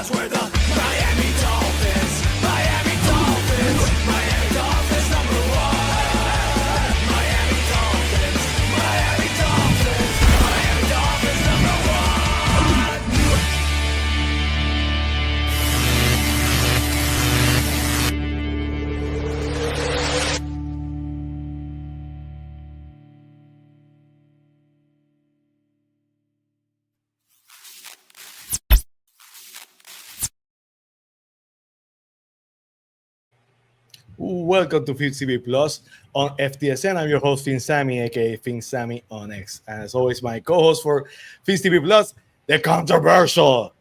That's where the Miami Dolphins, Miami Dolphins, Miami Dolphins number one. Miami Dolphins, Miami Dolphins, Miami Dolphins number one. Welcome to FitCB Plus on FTSN. I'm your host, Sammy, aka Sammy on X. And as always, my co-host for FitCB Plus, the controversial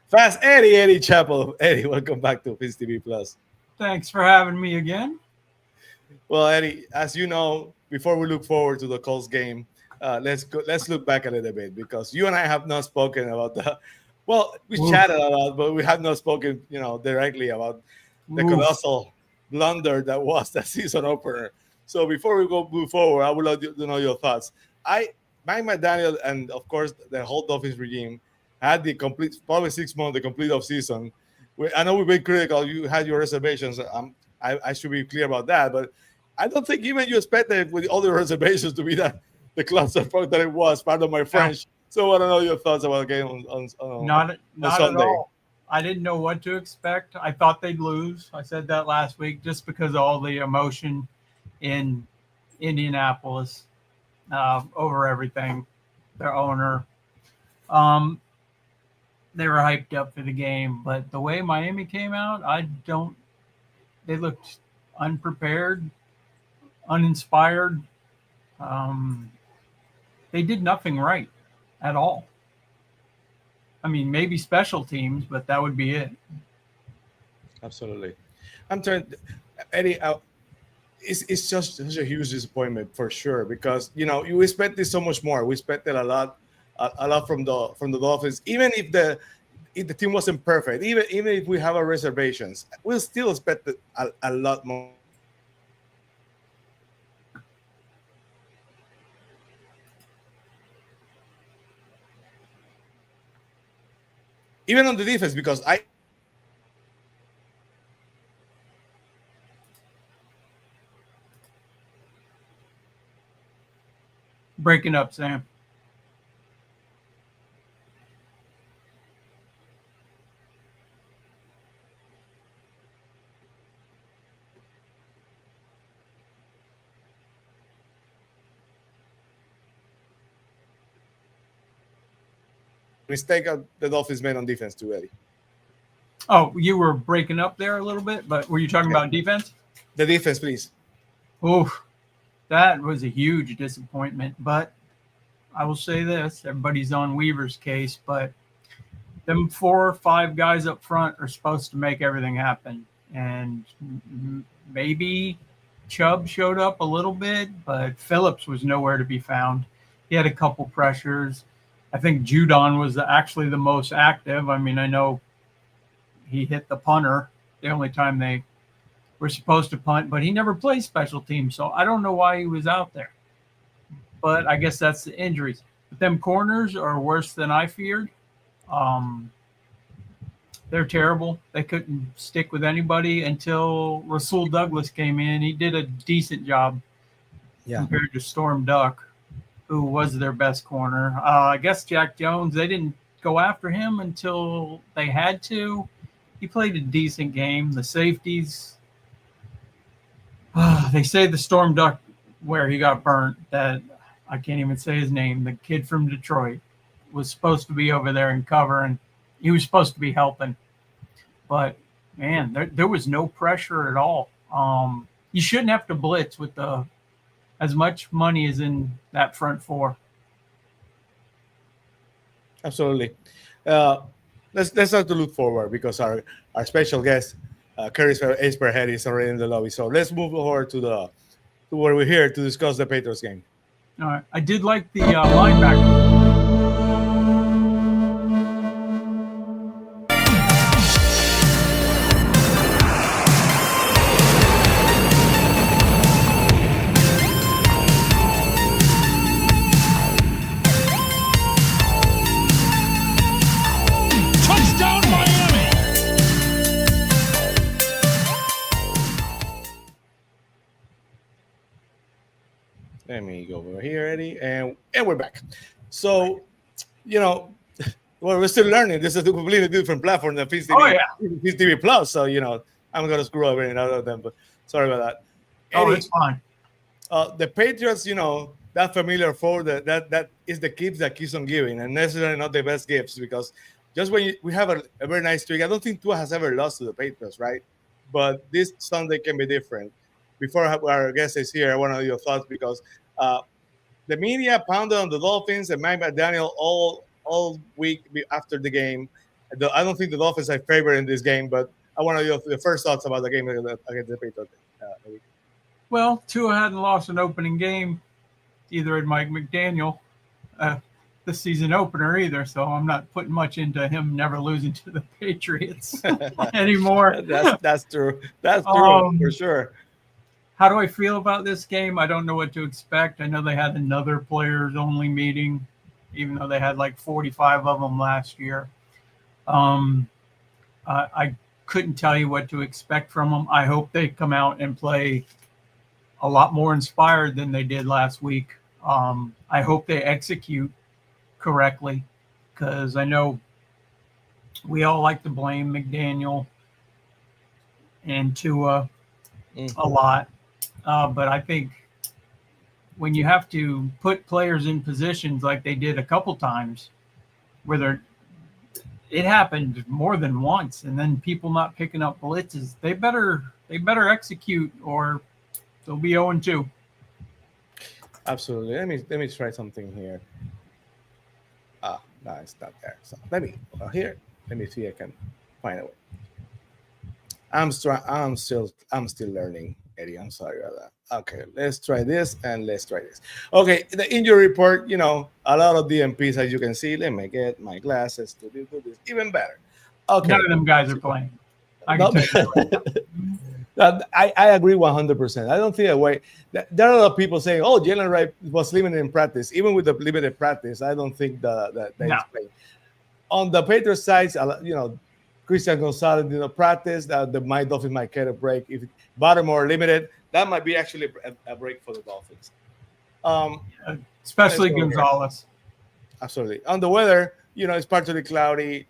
Fast Eddie Chaput. Eddie, welcome back to FitCB Plus. Thanks for having me again. Well, Eddie, as you know, before we look forward to the Colts game, let's look back a little bit, because you and I have not spoken about the. Well, we chatted a lot, but we have not spoken, directly about the colossal blunder that was the season opener. So before we move forward, I would like to know your thoughts. Mike McDaniel and of course the whole Dolphins regime had the complete, probably 6 months, the complete off season. I know we've been critical. You had your reservations. I should be clear about that, but I don't think even you expected, with all the reservations, to be the cluster fuck that it was. Pardon my French. So I don't know your thoughts about the game on Not Sunday. at all. I didn't know what to expect. I thought they'd lose. I said that last week just because of all the emotion in Indianapolis over everything. Their owner. They were hyped up for the game, but the way Miami came out, they looked unprepared, uninspired. They did nothing right at all. I mean, maybe special teams, but that would be it. Absolutely. I'm trying, Eddie. It's just such a huge disappointment for sure, because you expected so much more. We expected a lot from the Dolphins. Even if the team wasn't perfect, even if we have our reservations, we'll still expect a lot more. Even on the defense, because Breaking up, Sam. mistake the Dolphins made on defense too, Eddie. Oh, you were breaking up there a little bit, but were you talking about defense? The defense, please. Oh, that was a huge disappointment. But I will say this: everybody's on Weaver's case, but them 4 or 5 guys up front are supposed to make everything happen. And maybe Chubb showed up a little bit, but Phillips was nowhere to be found. He had a couple pressures. I think Judon was actually the most active. I mean, I know he hit the punter the only time they were supposed to punt, but he never played special teams, so I don't know why he was out there. But I guess that's the injuries. But them corners are worse than I feared. They're terrible. They couldn't stick with anybody until Rasul Douglas came in. He did a decent job compared to Storm Duck, who was their best corner. I guess Jack Jones, they didn't go after him until they had to. He played a decent game. The safeties, they say the Storm Duck, where he got burnt, that I can't even say his name, the kid from Detroit, was supposed to be over there in cover, and he was supposed to be helping. But, man, there was no pressure at all. You shouldn't have to blitz with as much money as in that front four. Absolutely. Let's start to look forward, because our special guest, Curtis Aceberhead, is already in the lobby. So let's move forward to where we're here to discuss the Patriots game. All right. I did like the linebacker. Touchdown Miami! Let me go over here, Eddie, and we're back. So, you know, well, we're still learning. This is a completely different platform than Fizz TV, Oh yeah. Fizz TV Plus. So, I'm gonna screw over in other of them, but sorry about that. Oh, Eddie, it's fine. the Patriots, that familiar four that is the gifts that keeps on giving, and necessarily not the best gifts because just when we have a very nice streak, I don't think Tua has ever lost to the Patriots, right? But this Sunday can be different. Before our guest is here, I want to know your thoughts because uh, the media pounded on the Dolphins and Mike McDaniel all week after the game. I don't think the Dolphins are favored in this game, but I want to know your first thoughts about the game against the Patriots. Well, Tua hadn't lost an opening game either at Mike McDaniel, the season opener either. So I'm not putting much into him never losing to the Patriots anymore. That's true. That's true for sure. How do I feel about this game? I don't know what to expect. I know they had another players only meeting, even though they had like 45 of them last year. I couldn't tell you what to expect from them. I hope they come out and play a lot more inspired than they did last week. I hope they execute correctly because I know we all like to blame McDaniel and Tua a lot. But I think when you have to put players in positions like they did a couple times where it happened more than once, and then people not picking up blitzes, they better execute or they'll be 0-2. Absolutely. Let me try something here. No, it's not there. So let me see if I can find a way. I'm still learning, Eddie. I'm sorry about that. Okay, let's try this and let's try this. Okay, the injury report, a lot of DMPs, as you can see. Let me get my glasses to do this even better. Okay. None of them guys are playing. I can tell you right now. I agree 100%. I don't think that way. There are a lot of people saying, "Oh, Jalen Wright was limited in practice." Even with the limited practice, I don't think that he's playing. On the Patriots side, Christian Gonzalez didn't practice. The Miami Dolphins might get a break. If Baltimore limited, that might be actually a break for the Dolphins. Especially Gonzalez. Absolutely. On the weather, it's partly cloudy.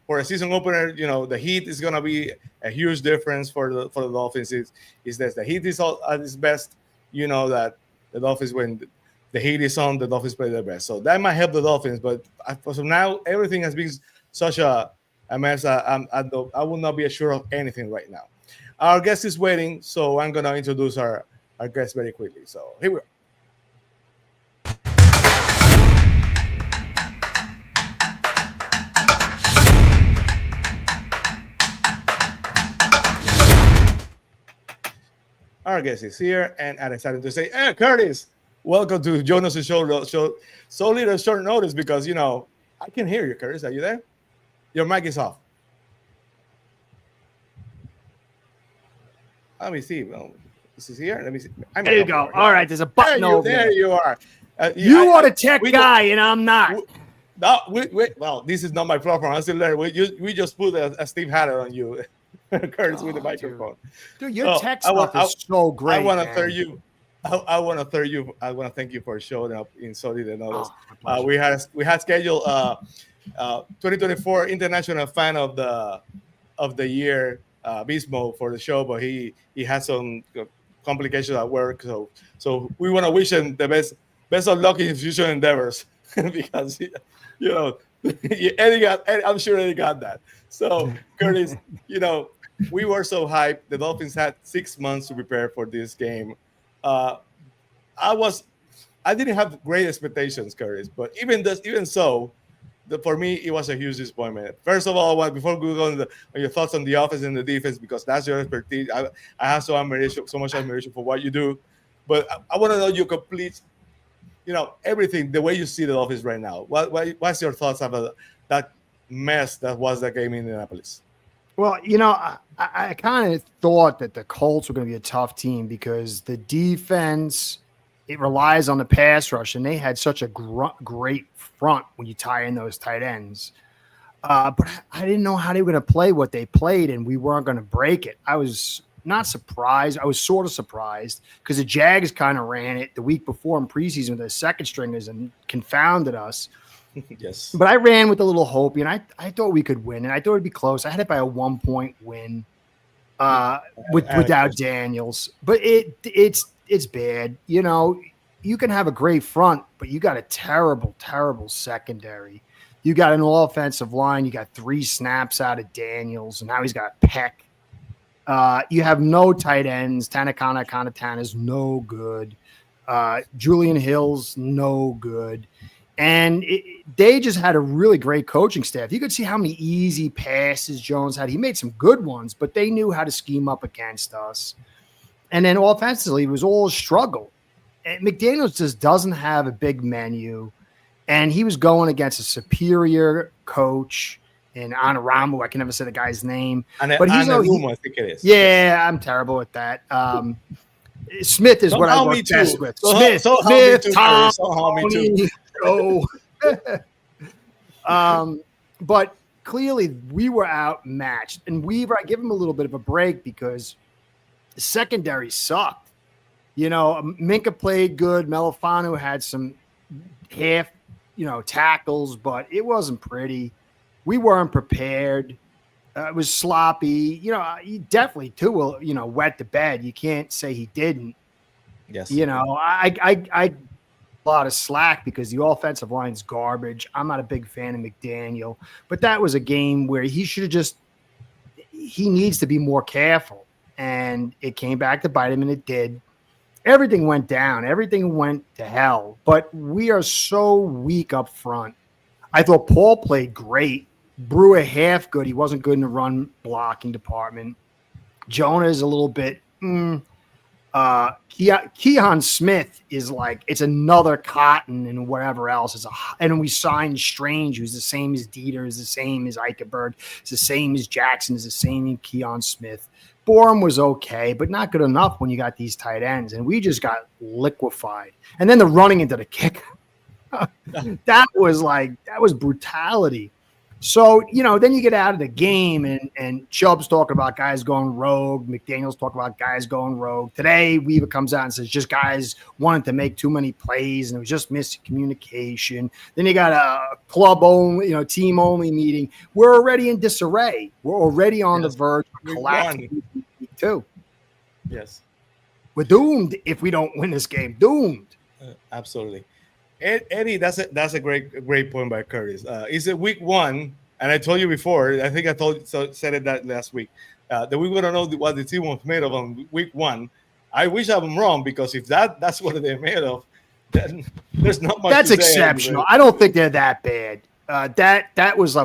For a season opener, the heat is going to be a huge difference for the Dolphins. Is that the heat is at its best? That the Dolphins, when the heat is on, the Dolphins play their best. So that might help the Dolphins. But as of now, everything has been such a mess. I will not be sure of anything right now. Our guest is waiting, so I'm going to introduce our guest very quickly. So here we go. Our guest is here, and I'm excited to say, "Hey, Curtis, welcome to Jonas' show. So little short notice because I can hear you, Curtis. Are you there? Your mic is off. Let me see. This is here. Let me see. There you go. All right, there's a button over there. You are. You are a tech guy, and I'm not. Well, this is not my platform. I'm still learning. We just put a Steve Hatter on you. Curtis with the microphone. Dude, your tech stuff is so great. I want to thank you. I want to thank you for showing up in Solid and others. We had scheduled 2024 International Fan of the Year Bismo for the show, but he had some complications at work. So we want to wish him the best of luck in his future endeavors because Eddie I'm sure Eddie got that. So Curtis, we were so hyped. The Dolphins had 6 months to prepare for this game. I didn't have great expectations, Curtis, but even so, for me, it was a huge disappointment. First of all, before we go on your thoughts on the offense and the defense, because that's your expertise, I have so much admiration for what you do. But I want to know your complete, everything, the way you see the Dolphins right now. What's your thoughts about that mess that was that game in Indianapolis? Well, I kind of thought that the Colts were going to be a tough team because the defense, it relies on the pass rush, and they had such a great front when you tie in those tight ends. But I didn't know how they were going to play what they played, and we weren't going to break it. I was not surprised. I was sort of surprised because the Jags kind of ran it the week before in preseason with their second stringers and confounded us. Yes. But I ran with a little hope, and I thought we could win, and I thought it'd be close. I had it by a 1-point win without Daniels. But it's bad. You know, you can have a great front, but you got a terrible, terrible secondary. You got an offensive line. You got 3 snaps out of Daniels, and now he's got Peck. You have no tight ends. Tanakana is no good. Julian Hill's no good. And they just had a really great coaching staff. You could see how many easy passes Jones had. He made some good ones, but they knew how to scheme up against us. And then offensively, it was all a struggle. And McDaniels just doesn't have a big menu. And he was going against a superior coach in Anaramu. I can never say the guy's name. But he's Anarumo, I think it is. Yeah, I'm terrible at that. Smith is what I work best with. Smith, Tommy. But clearly we were outmatched. And Weaver, I give him a little bit of a break because the secondary sucked. You know, Minka played good. Melifanu had some half, tackles, but it wasn't pretty. We weren't prepared. It was sloppy. He definitely too will, wet the bed. You can't say he didn't. Yes. I a lot of slack because the offensive line's garbage. I'm not a big fan of McDaniel, but that was a game where he should have he needs to be more careful. And it came back to bite him, and it did. Everything went down. Everything went to hell. But we are so weak up front. I thought Paul played great. Brewer half good. He wasn't good in the run blocking department. Jonah is a little bit. Keon Smith is like it's another Cotton and whatever else. And we signed Strange, who's the same as Dieter, is the same as Eichenberg, is the same as Jackson, is the same as Keon Smith. Borum was okay, but not good enough when you got these tight ends, and we just got liquefied. And then the running into the kick, that was brutality. So, then you get out of the game and Chubb's talking about guys going rogue. McDaniel's talking about guys going rogue. Today, Weaver comes out and says just guys wanted to make too many plays and it was just miscommunication. Then you got a club only, team only meeting. We're already in disarray. We're already on the verge of collapsing too. Yes. We're doomed if we don't win this game. Doomed. Absolutely. Eddie, that's a great point by Curtis. It's a week 1, and I told you before. I think I said it that last week that we wouldn't know what the team was made of on week 1. I wish I'm wrong because if that's what they're made of, then there's not much. That's to say exceptional. anyway. I don't think they're that bad. That was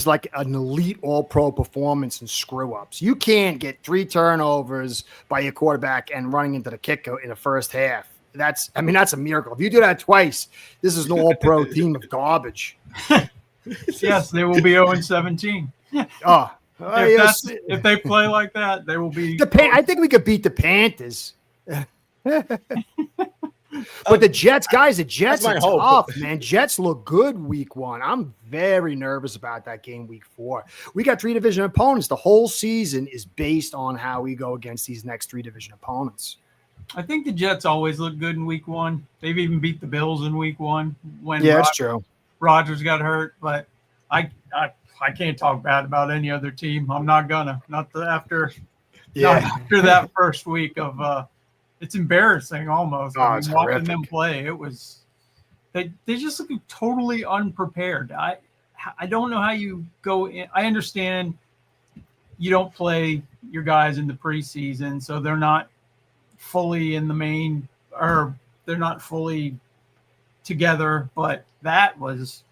like an elite all-pro performance and screw-ups. You can't get 3 turnovers by your quarterback and running into the kicker in the first half. That's a miracle. If you do that twice, this is an all-pro team of garbage. Yes, they will be 0-17. If they play like that, they will be. I think we could beat the Panthers. But the Jets are tough, man. Jets look good week 1. I'm very nervous about that game week 4. We got 3 division opponents. The whole season is based on how we go against these next 3 division opponents. I think the Jets always look good in week 1. They've even beat the Bills in week 1 when that's true. Rodgers got hurt, but I can't talk bad about any other team. I'm not gonna. Not after that first week of it's embarrassing almost. It's watching horrific. them play, it was they just look totally unprepared. I don't know how you go in. I understand you don't play your guys in the preseason, so they're not fully in the main, or they're not fully together, but that was,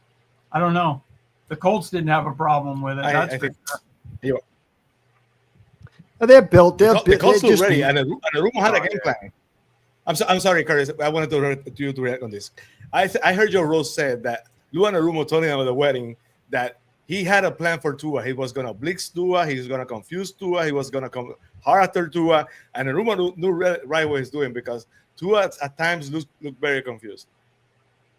I don't know. The Colts didn't have a problem with it. I think they're built. The Colts were ready, and Arumo had a game plan. I'm sorry, Curtis. I wanted to react on this. I heard Joe Rose said that Lou Anarumo told him at the wedding that he had a plan for Tua. He was going to blitz Tua. He was going to confuse Tua. He was going to come hard after Tua. And Anarumo knew right what he's doing because Tua at times looked very confused.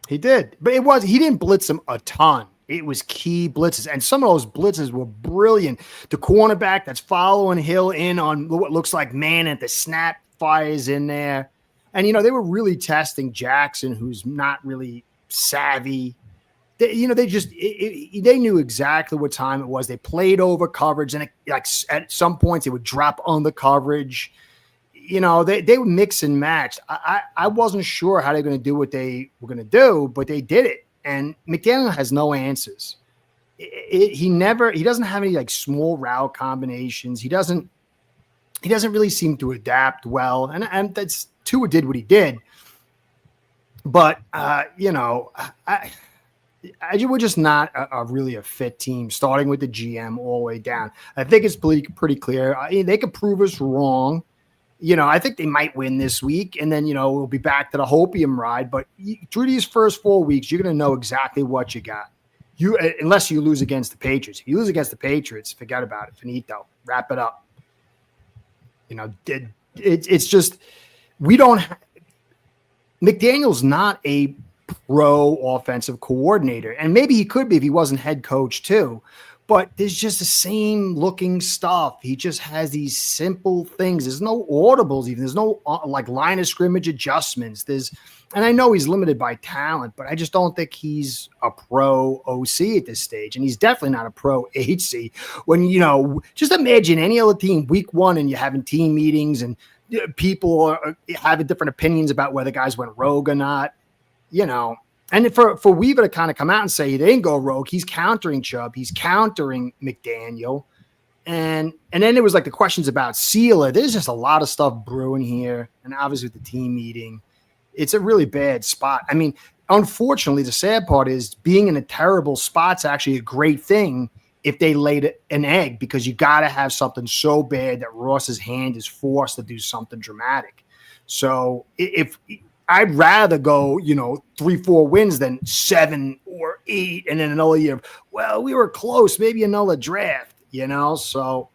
He did. But he didn't blitz him a ton. It was key blitzes, and some of those blitzes were brilliant. The cornerback that's following Hill in on what looks like man at the snap fires in there. And, they were really testing Jackson, who's not really savvy. They knew exactly what time it was. They played over coverage, and at some points they would drop on the coverage. They would mix and match. I wasn't sure how they're going to do what they were going to do, but they did it. And McDaniel has no answers. He doesn't have any small route combinations. He doesn't really seem to adapt well. And that's Tua did what he did. But, we're just not a really a fit team, starting with the GM all the way down. I think it's pretty clear. They could prove us wrong. I think they might win this week, and then, we'll be back to the hopium ride. But through these first 4 weeks, you're going to know exactly what you got. Unless you lose against the Patriots. If you lose against the Patriots, forget about it. Finito. Wrap it up. It's just McDaniel's not a pro offensive coordinator, and maybe he could be if he wasn't head coach too. But there's just the same looking stuff. He just has these simple things. There's no audibles even. There's no line of scrimmage adjustments. And I know he's limited by talent, but I just don't think he's a pro OC at this stage. And he's definitely not a pro HC. When, just imagine any other team week one and you're having team meetings and people are having different opinions about whether guys went rogue or not, And for Weaver to kind of come out and say he didn't go rogue, he's countering Chubb, he's countering McDaniel. And then there was the questions about Sealer. There's just a lot of stuff brewing here. And obviously with the team meeting, it's a really bad spot. I mean, unfortunately, the sad part is being in a terrible spot's actually a great thing if they laid an egg, because you got to have something so bad that Ross's hand is forced to do something dramatic. So if I'd rather go, 3-4 wins than 7 or 8. And then another year, well, we were close, maybe another draft, So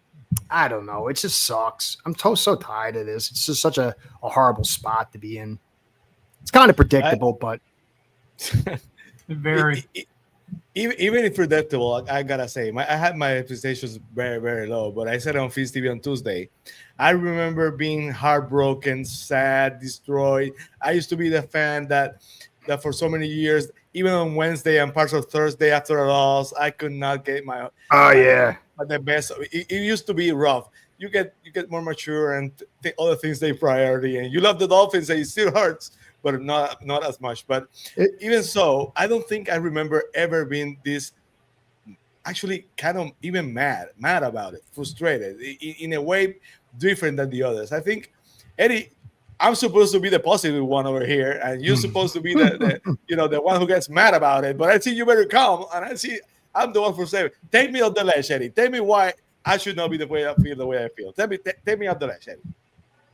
I don't know. It just sucks. I'm so tired of this. It's just such a horrible spot to be in. It's kind of predictable, but very. Even if predictable, I gotta say, I had my expectations very, very low. But I said on Fizz TV on Tuesday, I remember being heartbroken, sad, destroyed. I used to be the fan that for so many years, even on Wednesday and parts of Thursday after a loss, I could not get my the best. It used to be rough. You get more mature and take other things take priority, and you love the Dolphins, and it still hurts, but not as much. But even so, I don't think I remember ever being this actually kind of even mad about it, frustrated in a way different than the others. I think, Eddie, I'm supposed to be the positive one over here, and you're supposed to be the the one who gets mad about it. But I see you better calm, and I see I'm the one for saying, take me off the ledge, Eddie. Tell me why I should not be the way I feel the way I feel. Take me off the ledge, Eddie.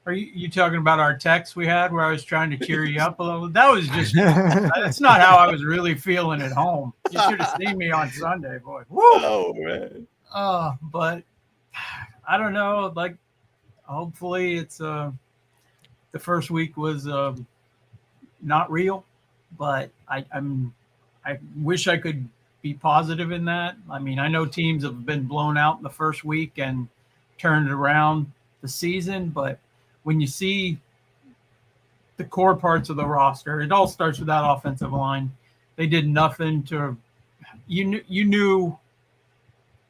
Are you talking about our text we had where I was trying to cheer you up a little? That was just, that's not how I was really feeling at home. You should have seen me on Sunday, boy. Woo! Oh, man. But I don't know. Hopefully it's, the first week was not real, but I wish I could be positive in that. I mean, I know teams have been blown out in the first week and turned around the season, but when you see the core parts of the roster, it all starts with that offensive line. They did nothing to you knew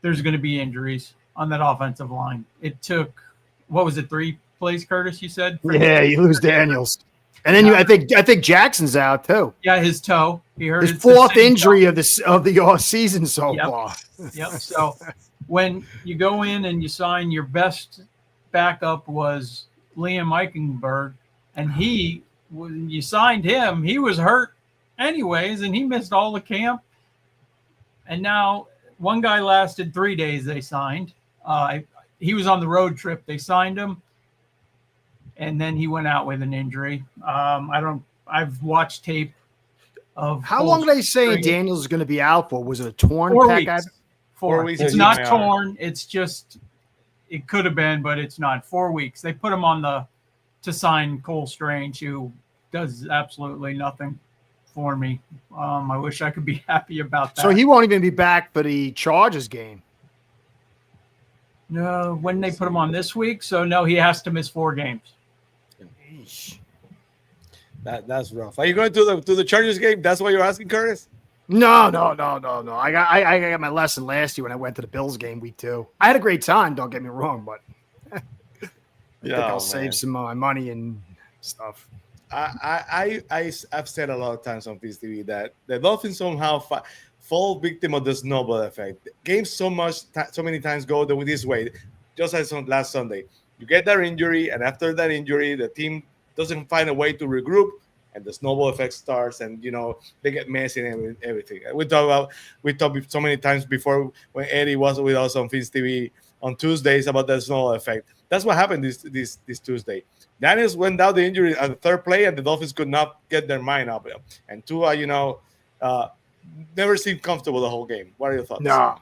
there's going to be injuries on that offensive line. It took, what was it, 3 plays, Curtis, you said? Yeah, you lose Daniels. And then I think Jackson's out too. Yeah, his toe. He hurt his 4th injury of the off season so far. Yep. So when you go in and you sign your best backup was Liam Eichenberg, and when you signed him, he was hurt anyways, and he missed all the camp. And now one guy lasted 3 days. They signed. He was on the road trip. They signed him, and then he went out with an injury. I've watched tape of how long are they saying Daniels is going to be out for? Was it a torn 4 pec? weeks. 4 weeks. It's not torn. It's just, it could have been, but it's not. 4 weeks. They put him on to sign Cole Strange, who does absolutely nothing for me. I wish I could be happy about that. So he won't even be back for the Chargers game. No, when they put him on this week, so no, he has to miss 4 games. Eesh. That's rough. Are you going to the Chargers game? That's what you're asking, Curtis? No. I got my lesson last year when I went to the Bills game week 2. I had a great time. Don't get me wrong, but I think I'll save some of my money and stuff. I've said a lot of times on Peace TV that the Dolphins somehow fall victim of the snowball effect. Games so many times go this way. Just as on last Sunday, you get that injury, and after that injury, the team doesn't find a way to regroup, and the snowball effect starts, and they get messy and everything. We talked so many times before when Eddie was with us on Peace TV on Tuesdays about the snowball effect. That's what happened this Tuesday. Daniels went down the injury at the third play, and the Dolphins could not get their mind up. And Tua, never seemed comfortable the whole game. What are your thoughts? No.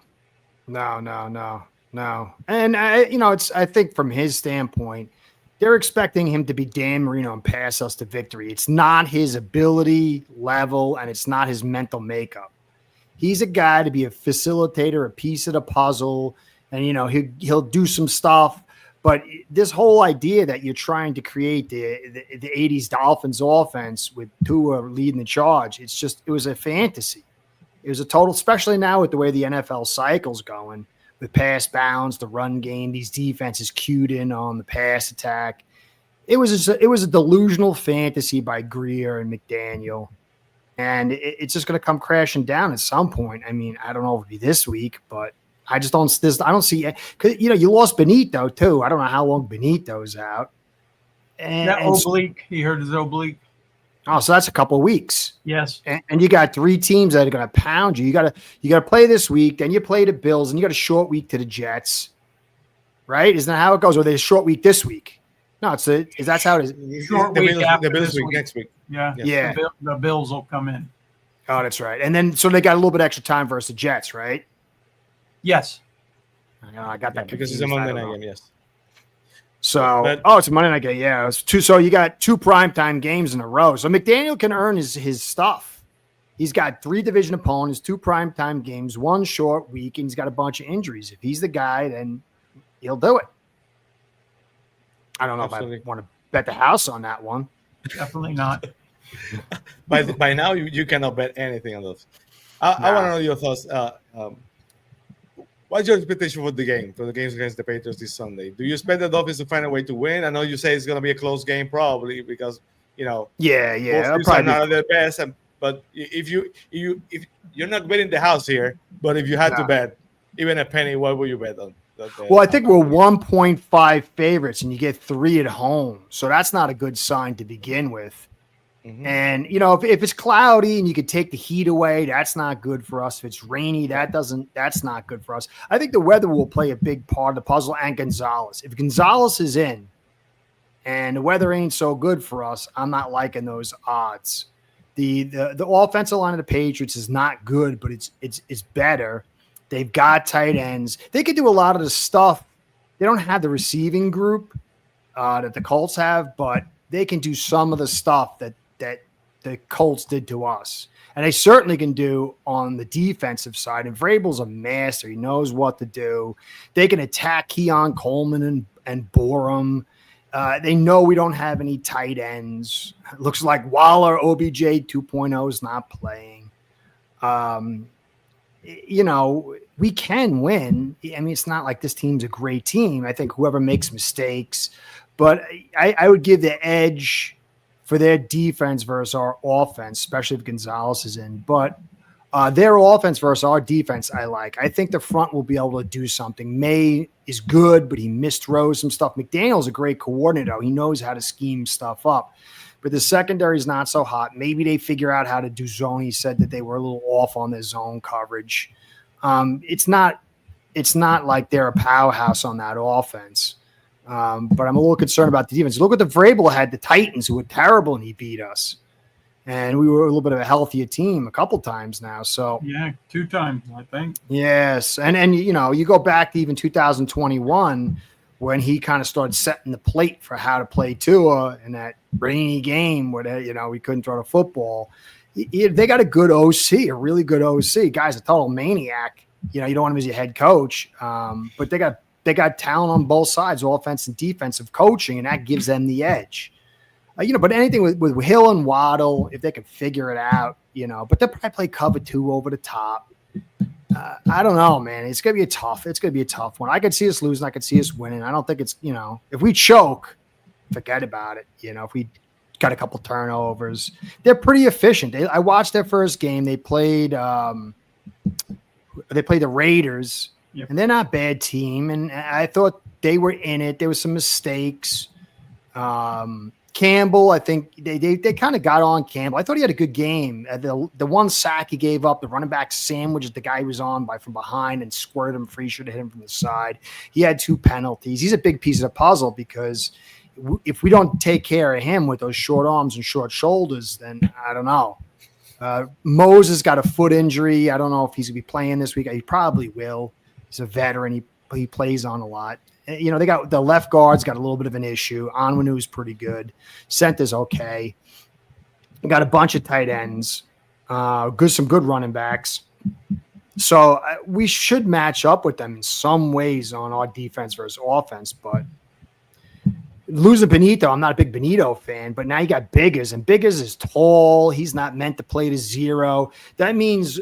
And I think from his standpoint, they're expecting him to be Dan Marino and pass us to victory. It's not his ability level, and it's not his mental makeup. He's a guy to be a facilitator, a piece of the puzzle, and he'll do some stuff. But this whole idea that you're trying to create the 80s Dolphins offense with Tua leading the charge, it was a fantasy. It was a total, especially now with the way the NFL cycle's going, with pass bounds, the run game, these defenses cued in on the pass attack. It was a delusional fantasy by Greer and McDaniel, and it's just going to come crashing down at some point. I mean, I don't know if it'll be this week, but I don't see it. Because you lost Benito too. I don't know how long Benito's out. And oblique. He hurt his oblique. Oh, so that's a couple of weeks. Yes. And you got 3 teams that are going to pound you. You got to play this week, then you play the Bills, and you got a short week to the Jets. Right? Isn't that how it goes? Or they a short week this week? No, that's how it is. Short week after the Bills this week next week. Yeah. The Bills will come in. Oh, that's right. And then so they got a little bit extra time versus the Jets, right? Yes. I got that because it's a Monday night game. Yes. So, it's a Monday night game. Yeah, it's 2. So you got 2 primetime games in a row. So McDaniel can earn his stuff. He's got 3 division opponents, 2 primetime games, 1 short week, and he's got a bunch of injuries. If he's the guy, then he'll do it. I don't know if I want to bet the house on that one. Definitely not. By now, you cannot bet anything on those. I want to know your thoughts. What's your expectation for the games against the Patriots this Sunday? Do you expect the Dolphins to find a way to win? I know you say it's going to be a close game, probably because both teams are not at their best. But if you're not betting the house here, but if you had to bet even a penny, what would you bet on? Well, I think we're 1.5 favorites, and you get 3 at home, so that's not a good sign to begin with. Mm-hmm. And if it's cloudy and you could take the heat away, that's not good for us. If it's rainy, that's not good for us. I think the weather will play a big part of the puzzle, and Gonzalez. If Gonzalez is in and the weather ain't so good for us, I'm not liking those odds. The offensive line of the Patriots is not good, but it's better. They've got tight ends. They could do a lot of the stuff. They don't have the receiving group that the Colts have, but they can do some of the stuff that the Colts did to us. And they certainly can do on the defensive side. And Vrabel's a master. He knows what to do. They can attack Keon Coleman and Borum. They know we don't have any tight ends. It looks like Waller, OBJ 2.0 is not playing. We can win. I mean, it's not like this team's a great team. I think whoever makes mistakes, but I would give the edge for their defense versus our offense, especially if Gonzalez is in. But their offense versus our defense, I like. I think the front will be able to do something. May is good, but he misthrows some stuff. McDaniel's a great coordinator. He knows how to scheme stuff up. But the secondary is not so hot. Maybe they figure out how to do zone. He said that they were a little off on their zone coverage. It's not like they're a powerhouse on that offense. But I'm a little concerned about the defense. Look at the Vrabel had the Titans, who were terrible, and he beat us. And we were a little bit of a healthier team a couple times now. So 2 times, I think. Yes, and you go back to even 2021 when he kind of started setting the plate for how to play Tua in that rainy game where we couldn't throw the football. They got a good OC, a really good OC. Guy's a total maniac. You know, you don't want him as your head coach, but they got talent on both sides, offense and defensive coaching, and that gives them the edge. But anything with Hill and Waddle, if they can figure it out, but they'll probably play cover 2 over the top. I don't know, man. It's gonna be a tough one. I could see us losing. I could see us winning. I don't think it's, if we choke, forget about it. If we got a couple turnovers, they're pretty efficient. I watched their first game. They played the Raiders, Yep. and they're not a bad team. And I thought they were in it. There was some mistakes. Campbell, I think they kind of got on Campbell. I thought he had a good game. The one sack he gave up, the running back sandwich, the guy he was on from behind and squirted him free, should have hit him from the side. He had 2 penalties. He's a big piece of the puzzle because if we don't take care of him with those short arms and short shoulders, then I don't know. Moses got a foot injury. I don't know if he's going to be playing this week. He probably will. He's a veteran. He plays on a lot. They got the left guard's got a little bit of an issue. Onwenu's pretty good. Center's okay. We got a bunch of tight ends. Some good running backs. So we should match up with them in some ways on our defense versus offense. But losing Benito, I'm not a big Benito fan, but now you got Biggers, and Biggers is tall. He's not meant to play to 0. That means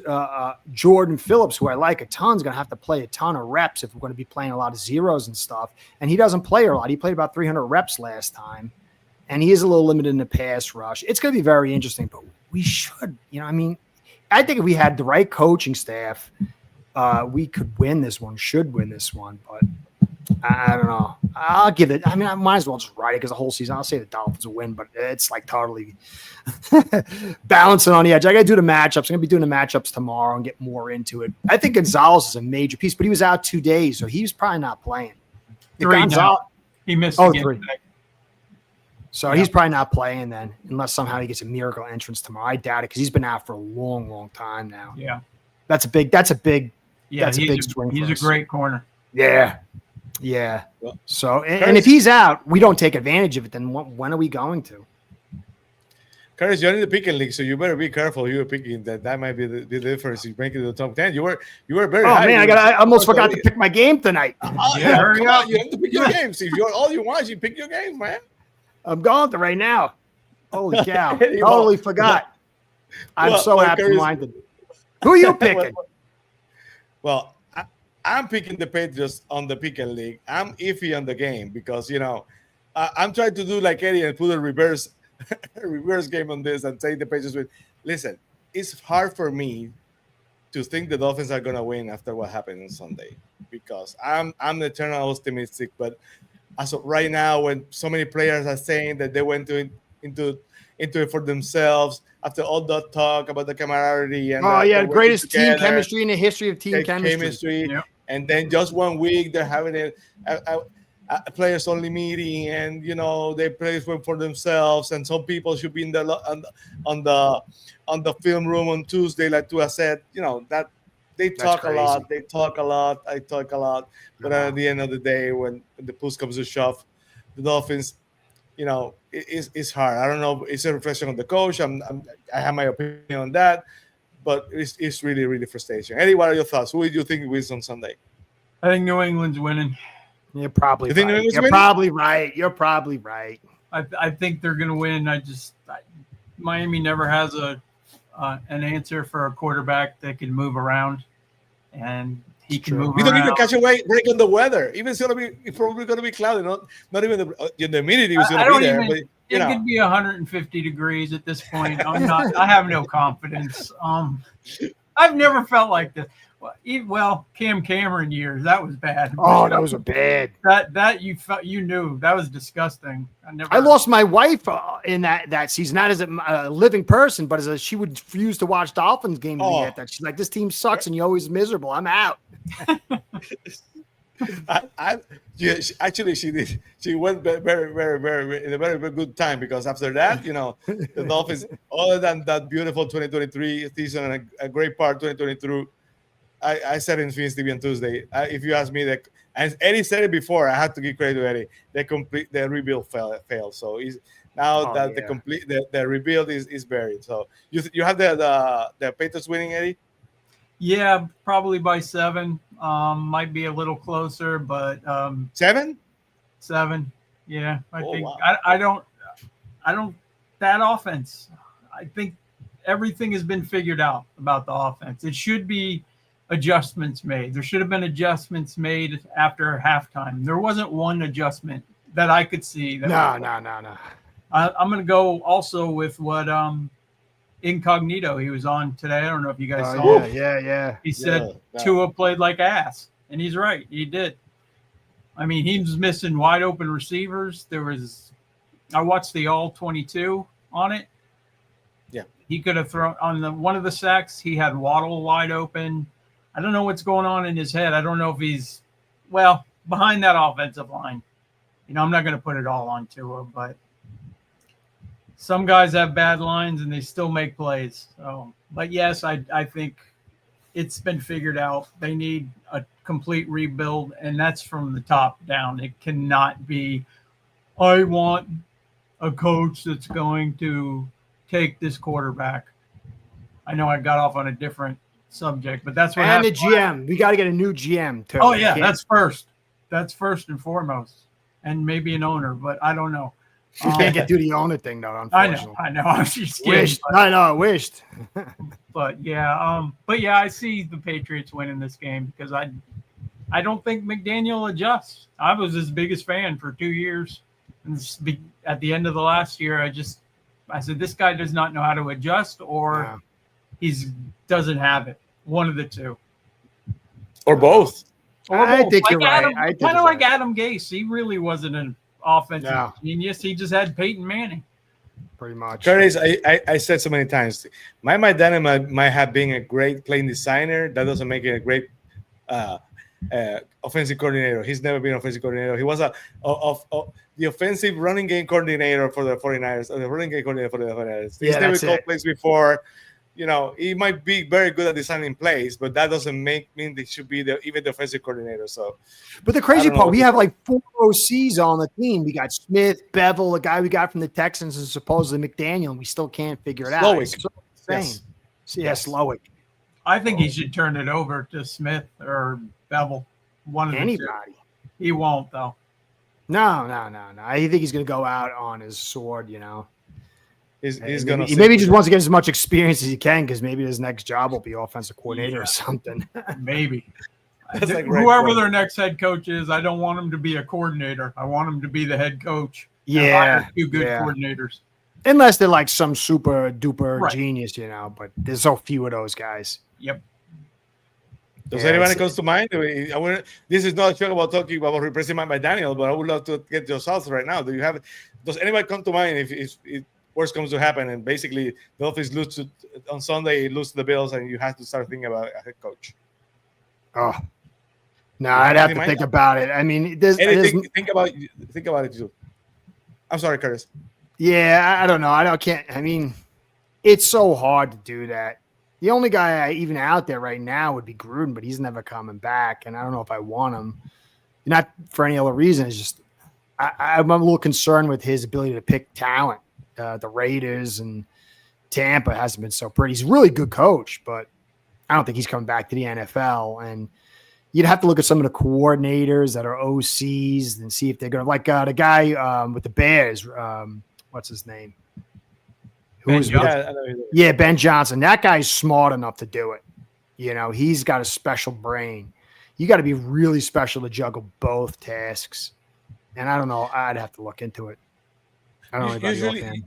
Jordan Phillips, who I like a ton, is going to have to play a ton of reps if we're going to be playing a lot of zeros and stuff. And he doesn't play a lot. He played about 300 reps last time, and he is a little limited in the pass rush. It's going to be very interesting, but we should, I think if we had the right coaching staff, we could win this one, should win this one, but I don't know. I'll give it. I might as well just ride it because the whole season. I'll say the Dolphins will win, but it's like totally balancing on the edge. I got to do the matchups. I'm going to be doing the matchups tomorrow and get more into it. I think Gonzalez is a major piece, but he was out 2 days, so he was probably not playing. 3 now. He missed again 3. today. So he's probably not playing then, unless somehow he gets a miracle entrance tomorrow. I doubt it because he's been out for a long, long time now. Yeah. That's a big swing. He's a great corner. Yeah. Yeah. So, and if he's out, we don't take advantage of it, then when are we going to? Curtis, you're in the picking league, so you better be careful. You were picking that might be the difference. You make it to the top 10. You were very high. Oh man, I almost forgot to pick my game tonight. Hurry up! You have to pick your games. If you're all you want, you pick your game, man. I'm going to right now. Holy cow! Totally forgot. I'm so absent-minded. Who are you picking? Well, I'm picking the Patriots on the picking league. I'm iffy on the game because I'm trying to do like Eddie and put a reverse game on this and say the Patriots win. Listen, it's hard for me to think the Dolphins are gonna win after what happened on Sunday because I'm eternal optimistic. But as of right now, when so many players are saying that they went into it for themselves after all that talk about the camaraderie and greatest team chemistry in the history of team chemistry. Yep. And then just 1 week they're having a players only meeting, and they play for themselves. And some people should be in the on the film room on Tuesday, like Tua said. That they talk a lot. They talk a lot. I talk a lot. But at the end of the day, when the push comes to shove, the Dolphins, it's hard. I don't know. It's a reflection of the coach. I have my opinion on that. But it's really, really frustration. Eddie, what are your thoughts? Who do you think wins on Sunday? I think New England's winning. You're probably right. You're probably right. I think they're going to win. Miami never has an answer for a quarterback that can move around, and he can move around. We don't even catch a break on the weather. It's probably going to be cloudy. Not even the humidity was going to be there. But it could be 150 degrees at this point. I have no confidence. I've never felt like this. Well, Cam Cameron years, that was bad. Oh, that was bad. That you knew that was disgusting. I lost my wife in that season, not as a living person, but she would refuse to watch Dolphins games. That she's like, this team sucks and you're always miserable. I'm out. She did. She went very, very, very in a very, very good time because after that, the Dolphins, other than that beautiful 2023 season and a great part 2023. I said in Phoenix TV on Tuesday. If you ask me, that, and Eddie said it before, I had to give credit to Eddie. The rebuild failed. So Now Oh, that the rebuild is buried. So you have the Patriots winning, Eddie? Yeah, probably by 7. Might be a little closer, but 7? 7. Yeah, I Oh, think wow. I don't that offense. I think everything has been figured out about the offense. It should be adjustments made. There should have been adjustments made after halftime. There wasn't one adjustment that I could see. No. I'm going to go also with what Incognito he was on today. I don't know if you guys saw him. Yeah. He said Yeah. Tua played like ass, and he's right. He did. I mean, he was missing wide open receivers. I watched the all 22 on it. Yeah. He could have thrown on one of the sacks. He had Waddle wide open. I don't know what's going on in his head. I don't know if he's behind that offensive line. I'm not going to put it all on Tua, but some guys have bad lines and they still make plays. So, but yes, I think it's been figured out. They need a complete rebuild, and that's from the top down. It cannot be, I want a coach that's going to take this quarterback. I know I got off on a different subject, but that's what And the happened. GM. We got to get a new GM too. Oh yeah, that's first. That's first and foremost, and maybe an owner, but I don't know. You can't get through the owner thing though. I Unfortunately, know. I was just kidding. Wished. I wished. But yeah, I see the Patriots winning this game because I don't think McDaniel adjusts. I was his biggest fan for 2 years, and at the end of the last year, I said this guy does not know how to adjust, or he doesn't have it. One of the two, Or both. I think you're right. Kind of like Adam Gase. He really wasn't an offensive genius. He just had Peyton Manning. Pretty much. Curtis, I said so many times, Mike McDaniel might have been a great playing designer. That doesn't make him a great offensive coordinator. He's never been an offensive coordinator. He was the offensive running game coordinator for the 49ers, or the running game coordinator for the 49ers. He's never called plays before. He might be very good at designing plays, but that doesn't mean they should be even the offensive coordinator. So, but the crazy part, we have like 4 OCs on the team. We got Smith, Bevel, the guy we got from the Texans, and supposedly McDaniel, and we still can't figure it out. Slowick. Slowick. I think he should turn it over to Smith or Bevel. One of anybody. The two. He won't though. No. I think he's going to go out on his sword. He's gonna maybe he just wants to get as much experience as he can, because maybe his next job will be offensive coordinator or something. Maybe. Whoever their next head coach is, I don't want him to be a coordinator. I want him to be the head coach. Yeah. 2 good coordinators. Unless they're like some super duper genius, but there's so few of those guys. Yep. Does anybody comes to mind? This is not a show about talking about replacing Mike McDaniel, but I would love to get your thoughts right now. Does anybody come to mind if worst comes to happen, and basically the Dolphins lose on Sunday, lose to the Bills, and you have to start thinking about a head coach? Oh, no, I'd have to think about it. I mean, think about it too. I'm sorry, Curtis. Yeah, I don't know. I mean, it's so hard to do that. The only guy even out there right now would be Gruden, but he's never coming back, and I don't know if I want him. Not for any other reason. It's just I'm a little concerned with his ability to pick talent. The Raiders and Tampa hasn't been so pretty. He's a really good coach, but I don't think he's coming back to the NFL. And you'd have to look at some of the coordinators that are OCs and see if they're going to, like the guy with the Bears. What's his name? Ben Johnson. That guy's smart enough to do it. He's got a special brain. You got to be really special to juggle both tasks. And I don't know. I'd have to look into it.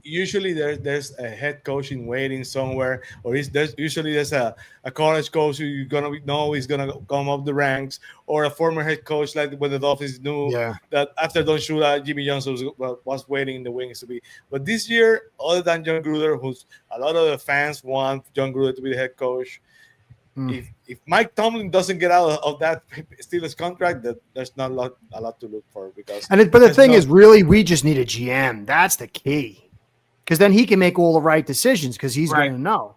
Usually there's a head coach in waiting somewhere, or there's a college coach who you're gonna know is gonna come up the ranks, or a former head coach like when the Dolphins knew that after Don Shula, Jimmy Johnson was waiting in the wings to be. But this year, other than John Gruden, who's a lot of the fans want John Gruden to be the head coach, if Mike Tomlin doesn't get out of that Steelers contract, there's not a lot to look for. But the thing is, really, we just need a GM. That's the key, because then he can make all the right decisions, because he's going to know.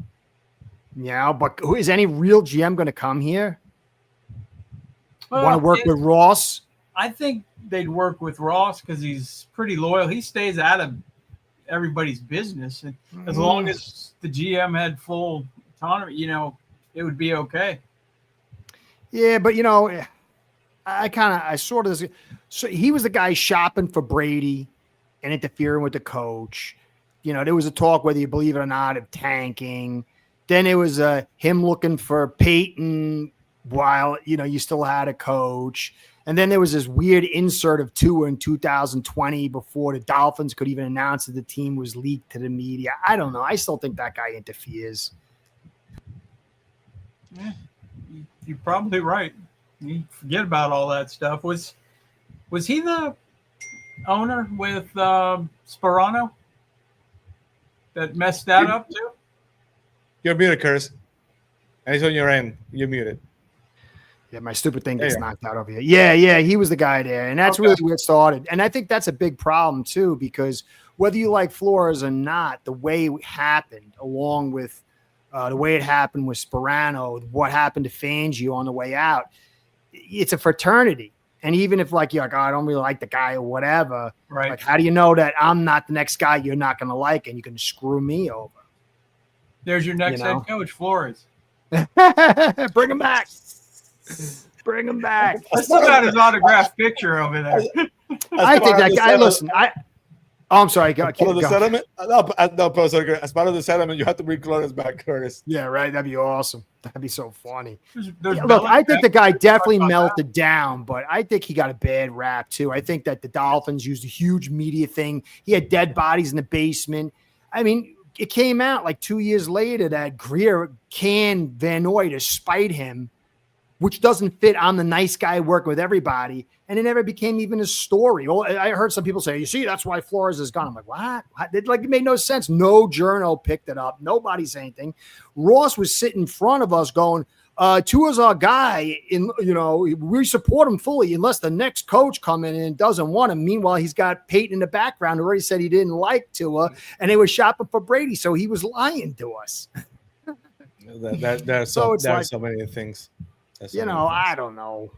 But who is any real GM going to come here? Want to work with Ross? I think they'd work with Ross because he's pretty loyal. He stays out of everybody's business. And as long as the GM had full autonomy, it would be okay. Yeah, but I sort of, so he was the guy shopping for Brady and interfering with the coach. There was a talk, whether you believe it or not, of tanking. Then it was him looking for Peyton while, you still had a coach. And then there was this weird insert of Tua in 2020 before the Dolphins could even announce that the team was leaked to the media. I don't know. I still think that guy interferes. Yeah, you're probably right. You forget about all that stuff. Was he the owner with Sperano that messed that up too? You're muted, Curtis. And it's on your end. You're muted. Yeah, my stupid thing gets knocked out over here. Yeah, he was the guy there. And that's really where it started. And I think that's a big problem too, because whether you like Flores or not, the way it happened, along with the way it happened with Sperano, what happened to Fangio on the way out, it's a fraternity. And even if you're like, oh, I don't really like the guy or whatever, right? Like, how do you know that I'm not the next guy you're not going to like and you can screw me over? There's your next head coach, Flores. Bring him back. Bring him back. I still got his autographed picture over there. I think that guy. Listen, I'm sorry. Go, as part of the settlement? No, sorry. As part of the settlement, you have to bring Flores back, Curtis. Yeah, right. That'd be awesome. That'd be so funny. There's Look, I think the guy definitely melted down, but I think he got a bad rap too. I think that the Dolphins used a huge media thing. He had dead bodies in the basement. I mean, it came out like 2 years later that Greer canned Van Noy to spite him, which doesn't fit. I'm the nice guy working with everybody. And it never became even a story. Well, I heard some people say, you see, that's why Flores is gone. I'm like, what? It made no sense. No journal picked it up. Nobody said anything. Ross was sitting in front of us going, Tua's our guy. We support him fully unless the next coach come in and doesn't want him. Meanwhile, he's got Peyton in the background who already said he didn't like Tua, and they were shopping for Brady. So he was lying to us. There are so many things. I don't know.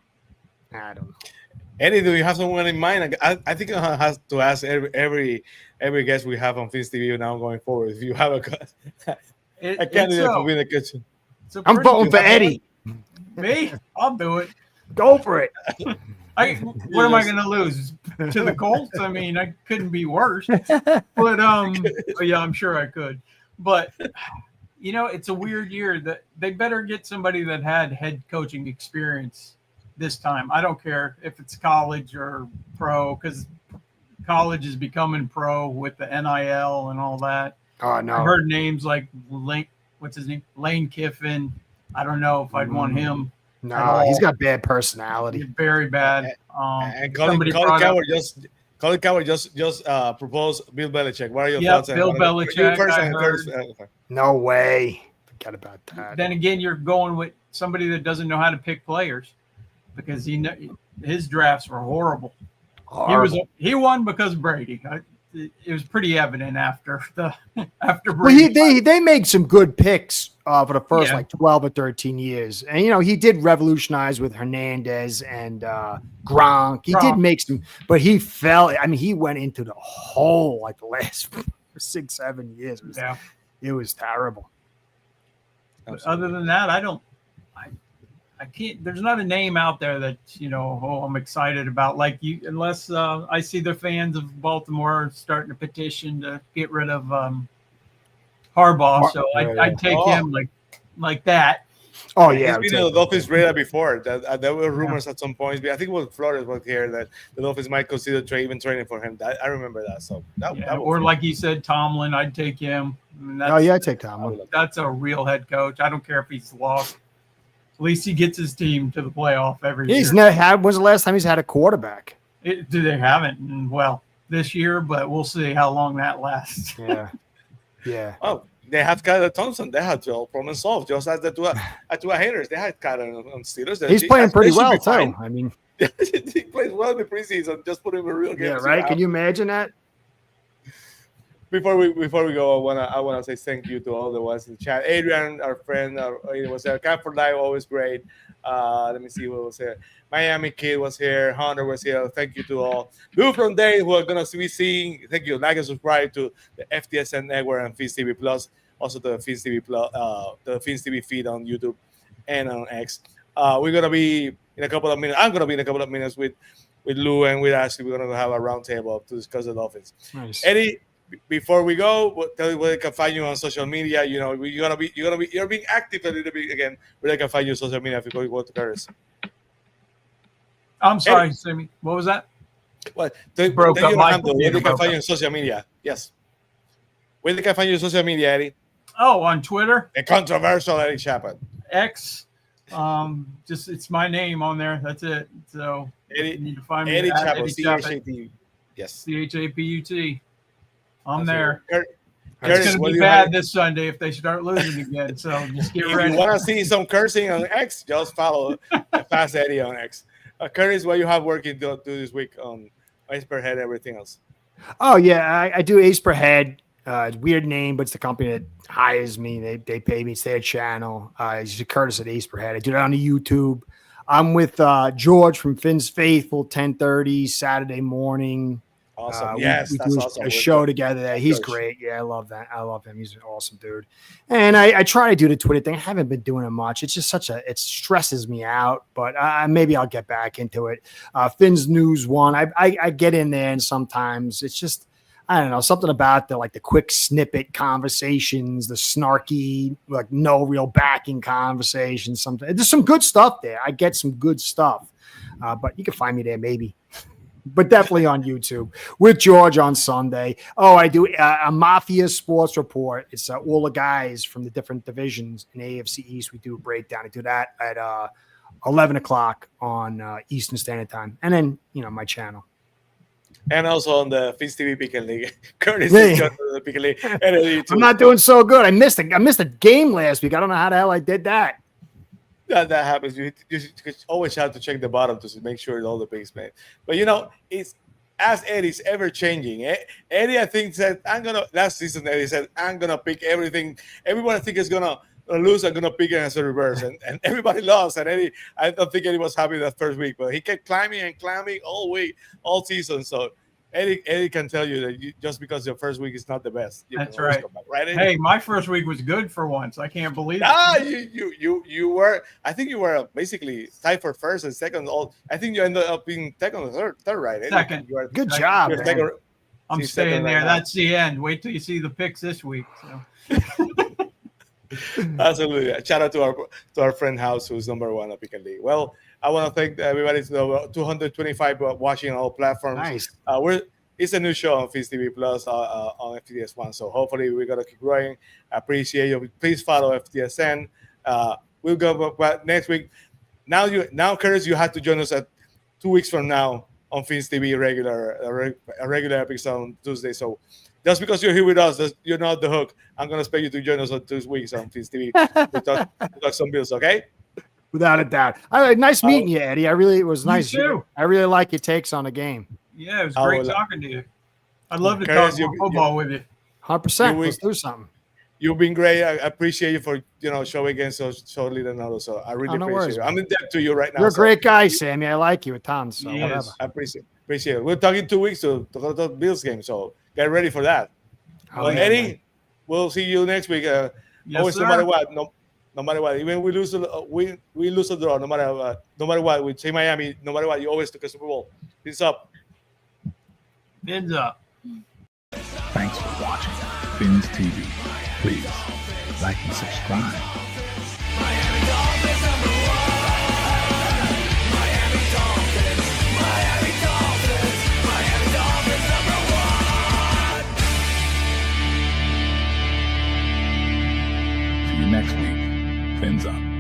Eddie, do you have someone in mind? I think I have to ask every guest we have on Fins TV now going forward. If you have a candidate for being the kitchen, I'm voting for Eddie. Me? I'll do it. Go for it. What am I going to lose to the Colts? I mean, I couldn't be worse. But yeah, I'm sure I could. But it's a weird year. That they better get somebody that had head coaching experience this time. I don't care if it's college or pro, because college is becoming pro with the NIL and all that. Oh, no. I heard names like what's his name? Lane Kiffin. I don't know if I'd want him. No, he's got bad personality. Very bad. And Colin Coward just proposed Bill Belichick. What are your thoughts? Bill Belichick. No way. Forget about that. Then again, you're going with somebody that doesn't know how to pick players, because his drafts were horrible. He won because of Brady. It was pretty evident after Brady. Well, they made some good picks for the first 12 or 13 years, and he did revolutionize with Hernandez and Gronk. He did make some, but he fell. I mean, he went into the hole like the last 6-7 years. It was terrible. But other than that, I can't. There's not a name out there that I'm excited about like you, unless I see the fans of Baltimore starting a petition to get rid of Harbaugh. So I'd take him like that. Oh yeah, he's been in the Dolphins' radar before. There were rumors at some points. I'I think it was Flores was here that the Dolphins might consider training for him. I remember that. So or like you said, Tomlin, I'd take him. I'd take Tomlin. That's a real head coach. I don't care if he's lost. At least he gets his team to the playoff every year. He's never had. When's the last time he's had a quarterback? They haven't. Well, this year, but we'll see how long that lasts. Yeah. Oh, they have Kyler Thompson. They had to problem solved. Just as the two haters, they had Kyler on Steelers. He's playing pretty well too. I mean, he plays well in the preseason. Just put him in a real game. Yeah, right. Can you imagine that? before we go, I wanna say thank you to all the ones in the chat. Adrian, our friend, it was there. Camp for Life, always great. Let me see what was here. Miami Kid was here. Hunter was here. Thank you to all. Lou from Day who are gonna be seeing. Thank you. Like and subscribe to the FTSN Network and Fins TV Plus. Also the Fins TV Plus, the Fins TV feed on YouTube and on X. We're gonna be in a couple of minutes. I'm gonna be in a couple of minutes with Lou and with Ashley. We're gonna have a roundtable to discuss the Dolphins. Nice. Eddie, before we go, tell you where they can find you on social media. You know, you're being active a little bit again. Where they can find you on social media if you go to Curtis. I'm sorry, Sammy. What was that? What? Broke up. Where they can find you on social media? Yes. Where they can find you on social media, Eddie? Oh, on Twitter, The controversial Eddie Chaput. X. Just it's my name on there. That's it. So Eddie, you need to find me Eddie at Chaput. Eddie Chaput. CHAT. Yes. CHAPUT. I'm there. Curtis, It's going what to do be you bad have? this Sunday if they start losing again. So just get If ready. you want to see some cursing on X, just follow Fast Eddie on X. Curtis, what you have working to do this week on Ice Per Head, everything else? Oh yeah, I do Ace Per Head. Weird name, but it's the company that hires me. They pay me. It's their channel. It's Curtis at Ace Per Head. I do that on the YouTube. I'm with George from Finn's Faithful, 10:30 Saturday morning. Awesome. We that's do awesome. a show together there. He's great. Yeah, I love that. I love him. He's an awesome dude. And I try to do the Twitter thing. I haven't been doing it much. It's just it stresses me out, but maybe I'll get back into it. Finn's News One. I get in there, and sometimes it's just, I don't know, something about the quick snippet conversations, the snarky, no real backing conversations. Something. There's some good stuff there. I get some good stuff, but you can find me there maybe. But definitely on YouTube with George on Sunday. Oh, I do a Mafia Sports Report. It's all the guys from the different divisions in AFC East. We do a breakdown. I do that at 11 o'clock on Eastern Standard Time. And then, my channel. And also on the Fins TV Pick and League. Curtis is going to the Pick and League. And I'm not doing so good. I missed a game last week. I don't know how the hell I did that. That happens. You always have to check the bottom to make sure all the picks made. But it's as Eddie's ever changing. Eddie, I think, said last season Eddie said, I'm gonna pick everything. Everyone I think is gonna lose. I'm gonna pick it as a reverse, and everybody lost. And Eddie, I don't think Eddie was happy that first week, but he kept climbing all week, all season. So Eddie can tell you that just because your first week is not the best. That's right. Right, Eddie? Hey, my first week was good for once. I can't believe it. You were. I think you were basically tied for first and second. I think you ended up being second or third, right? Eddie? Second. Good job. You're Man. second. I'm She's staying second there. right now. That's the end. Wait till you see the picks this week. So. Absolutely. Shout out to our friend House, who's number one at Pick and League. Well, I want to thank everybody. 225 watching on all platforms. Nice. It's a new show on Fins TV Plus on FTS1. So hopefully we're gonna keep growing. I appreciate you. Please follow FTSN. We'll go back next week. Now, Curtis, you have to join us at 2 weeks from now on Fins TV a regular episode on Tuesday. So just because you're here with us, you're not the hook. I'm gonna expect you to join us on 2 weeks on Fins TV to talk some bills. Okay? Without a doubt. Nice meeting you, Eddie. It was nice. Too. I really like your takes on the game. Yeah, it was great talking to you. I'd love to Curtis, talk football with you. 100%. Let's do something. You've been great. I appreciate you for showing again so little notice. So I really appreciate worries, you. I'm in debt to you right now. You're a great guy, Sammy. I like you a ton. So Yes. whatever. I appreciate it. We're talking 2 weeks to go to the Bills game, so get ready for that. Oh, Well, yeah, Eddie, man. we'll see you next week. Yes, Always, sir. no matter what, no matter what. Even we lose a draw. No matter what. We say Miami. No matter what, you always took a Super Bowl. Peace up. Fins up. Thanks for watching Fins TV. Please like and subscribe. Miami Dolphins number one. Miami Dolphins. Miami Dolphins. Miami Dolphins number one. See you next week. Fins up.